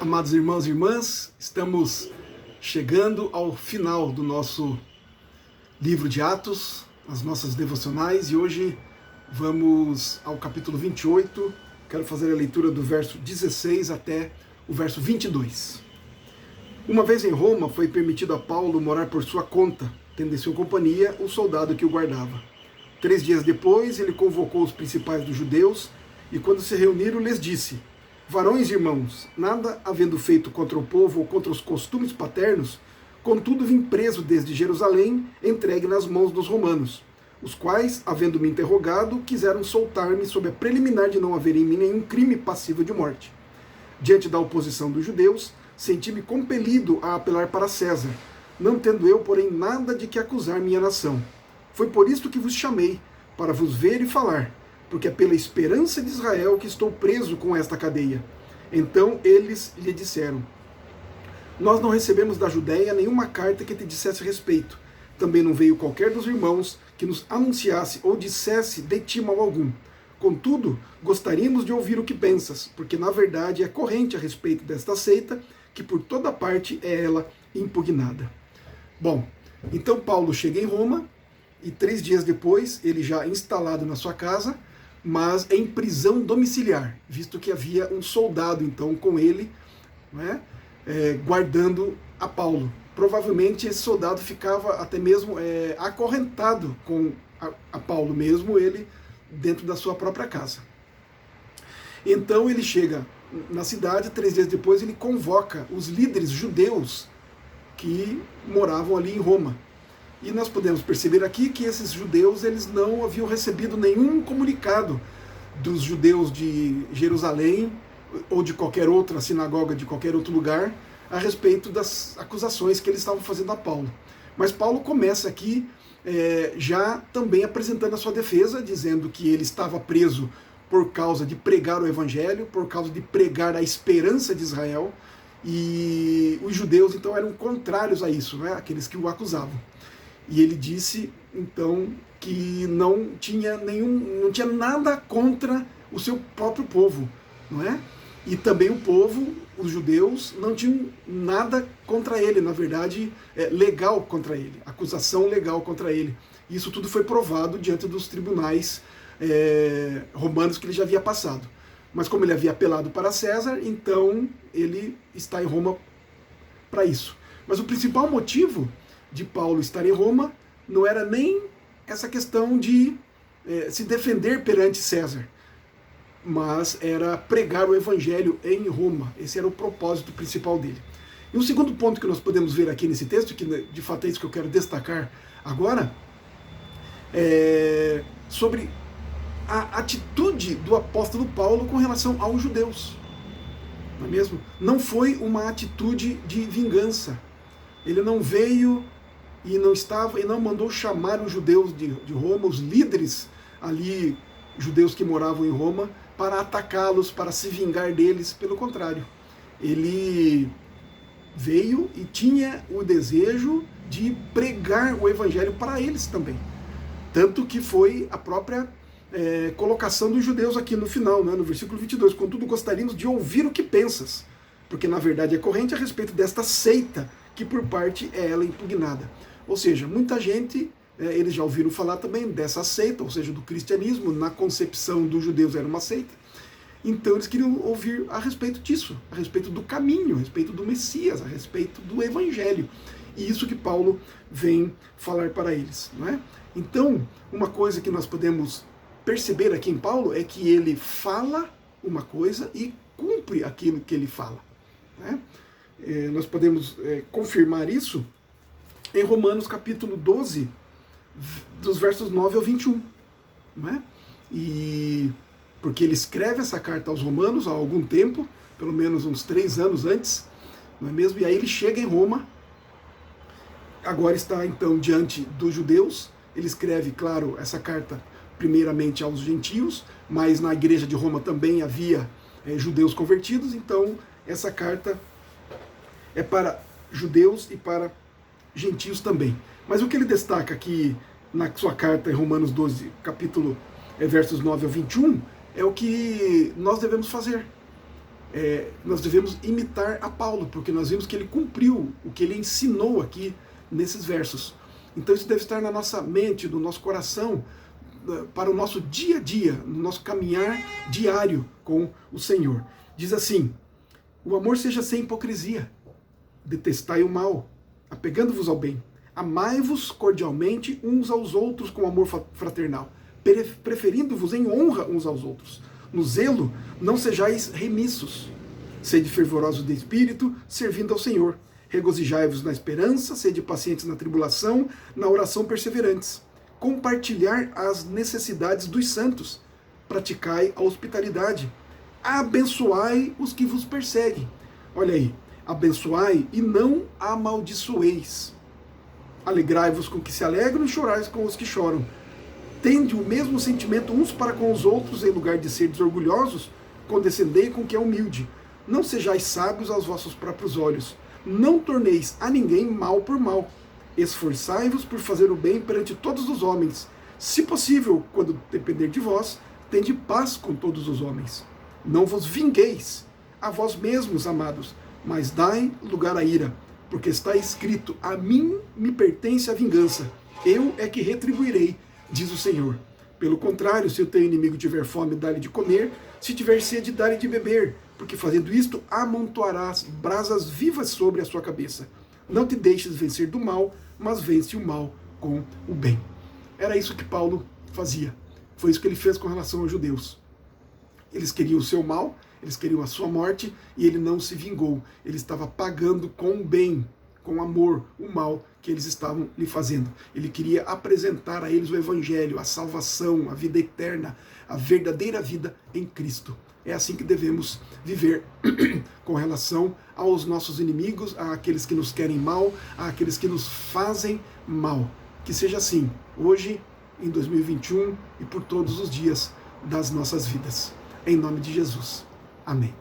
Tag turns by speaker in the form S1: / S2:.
S1: Amados irmãos e irmãs, estamos chegando ao final do nosso livro de Atos, as nossas devocionais, e hoje vamos ao capítulo 28. Quero fazer a leitura do verso 16 até o verso 22. Uma vez em Roma, foi permitido a Paulo morar por sua conta, tendo em sua companhia o soldado que o guardava. 3 dias depois, ele convocou os principais dos judeus e, quando se reuniram, lhes disse: Varões e irmãos, nada havendo feito contra o povo ou contra os costumes paternos, contudo vim preso desde Jerusalém, entregue nas mãos dos romanos, os quais, havendo me interrogado, quiseram soltar-me sob a preliminar de não haver em mim nenhum crime passível de morte. Diante da oposição dos judeus, senti-me compelido a apelar para César, não tendo eu, porém, nada de que acusar minha nação. Foi por isto que vos chamei, para vos ver e falar, porque é pela esperança de Israel que estou preso com esta cadeia. Então eles lhe disseram: Nós não recebemos da Judéia nenhuma carta que te dissesse respeito. Também não veio qualquer dos irmãos que nos anunciasse ou dissesse de ti mal algum. Contudo, gostaríamos de ouvir o que pensas, porque na verdade é corrente a respeito desta seita, que por toda parte é ela impugnada. Bom, então Paulo chega em Roma, e 3 dias depois, ele já instalado na sua casa, mas em prisão domiciliar, visto que havia um soldado, então, com ele, né, guardando a Paulo. Provavelmente esse soldado ficava até mesmo acorrentado com a Paulo, mesmo ele dentro da sua própria casa. Então ele chega na cidade, 3 dias depois ele convoca os líderes judeus que moravam ali em Roma. E nós podemos perceber aqui que esses judeus eles não haviam recebido nenhum comunicado dos judeus de Jerusalém ou de qualquer outra sinagoga, de qualquer outro lugar, a respeito das acusações que eles estavam fazendo a Paulo. Mas Paulo começa aqui já também apresentando a sua defesa, dizendo que ele estava preso por causa de pregar o evangelho, por causa de pregar a esperança de Israel, e os judeus então eram contrários a isso, né? Aqueles que o acusavam. E ele disse, então, que não tinha nada contra o seu próprio povo, não é? E também o povo, os judeus, não tinham nada contra ele, na verdade, legal contra ele, acusação legal contra ele. Isso tudo foi provado diante dos tribunais romanos que ele já havia passado. Mas como ele havia apelado para César, então ele está em Roma para isso. Mas o principal motivo de Paulo estar em Roma não era nem essa questão de se defender perante César, mas era pregar o evangelho em Roma. Esse era o propósito principal dele. E o segundo ponto que nós podemos ver aqui nesse texto, que de fato é isso que eu quero destacar agora, é sobre a atitude do apóstolo Paulo com relação aos judeus. Não é mesmo? Não foi uma atitude de vingança. Ele não veio e não mandou chamar os judeus de Roma, os líderes ali, judeus que moravam em Roma, para atacá-los, para se vingar deles. Pelo contrário, ele veio e tinha o desejo de pregar o evangelho para eles também. Tanto que foi a própria colocação dos judeus aqui no final, né, no versículo 22. Contudo, gostaríamos de ouvir o que pensas, porque na verdade é corrente a respeito desta seita, que por parte é ela impugnada. Ou seja, muita gente, eles já ouviram falar também dessa seita, ou seja, do cristianismo, na concepção dos judeus era uma seita. Então eles queriam ouvir a respeito disso, a respeito do caminho, a respeito do Messias, a respeito do Evangelho. E isso que Paulo vem falar para eles, não é? Então, uma coisa que nós podemos perceber aqui em Paulo é que ele fala uma coisa e cumpre aquilo que ele fala, né? Nós podemos confirmar isso em Romanos capítulo 12, dos versos 9 ao 21. Não é? E porque ele escreve essa carta aos romanos há algum tempo, pelo menos uns 3 anos antes, não é mesmo? E aí ele chega em Roma, agora está então diante dos judeus. Ele escreve, claro, essa carta primeiramente aos gentios, mas na igreja de Roma também havia judeus convertidos, então essa carta é para judeus e para gentios também. Mas o que ele destaca aqui na sua carta em Romanos 12, capítulo versos 9 ao 21, é o que nós devemos fazer. nós devemos imitar a Paulo, porque nós vimos que ele cumpriu o que ele ensinou aqui nesses versos. Então isso deve estar na nossa mente, no nosso coração, para o nosso dia a dia, no nosso caminhar diário com o Senhor. Diz assim: o amor seja sem hipocrisia, detestai o mal, apegando-vos ao bem, amai-vos cordialmente uns aos outros com amor fraternal, preferindo-vos em honra uns aos outros. No zelo não sejais remissos, sede fervorosos de espírito, servindo ao Senhor. Regozijai-vos na esperança, sede pacientes na tribulação, na oração perseverantes. Compartilhar as necessidades dos santos, praticai a hospitalidade. Abençoai os que vos perseguem. Olha aí, abençoai e não amaldiçoeis. Alegrai-vos com os que se alegram e chorais com os que choram. Tende o mesmo sentimento uns para com os outros, em lugar de seres orgulhosos, condescendei com o que é humilde. Não sejais sábios aos vossos próprios olhos. Não torneis a ninguém mal por mal. Esforçai-vos por fazer o bem perante todos os homens. Se possível, quando depender de vós, tende paz com todos os homens. Não vos vingueis a vós mesmos, amados, mas dai lugar à ira, porque está escrito: a mim me pertence a vingança, eu é que retribuirei, diz o Senhor. Pelo contrário, se o teu inimigo tiver fome, dá-lhe de comer, se tiver sede, dá-lhe de beber, porque fazendo isto, amontoarás brasas vivas sobre a sua cabeça. Não te deixes vencer do mal, mas vence o mal com o bem. Era isso que Paulo fazia. Foi isso que ele fez com relação aos judeus. Eles queriam o seu mal, eles queriam a sua morte, e ele não se vingou. Ele estava pagando com o bem, com amor, o mal que eles estavam lhe fazendo. Ele queria apresentar a eles o Evangelho, a salvação, a vida eterna, a verdadeira vida em Cristo. É assim que devemos viver com relação aos nossos inimigos, àqueles que nos querem mal, àqueles que nos fazem mal. Que seja assim, hoje, em 2021 e por todos os dias das nossas vidas. Em nome de Jesus. Amém.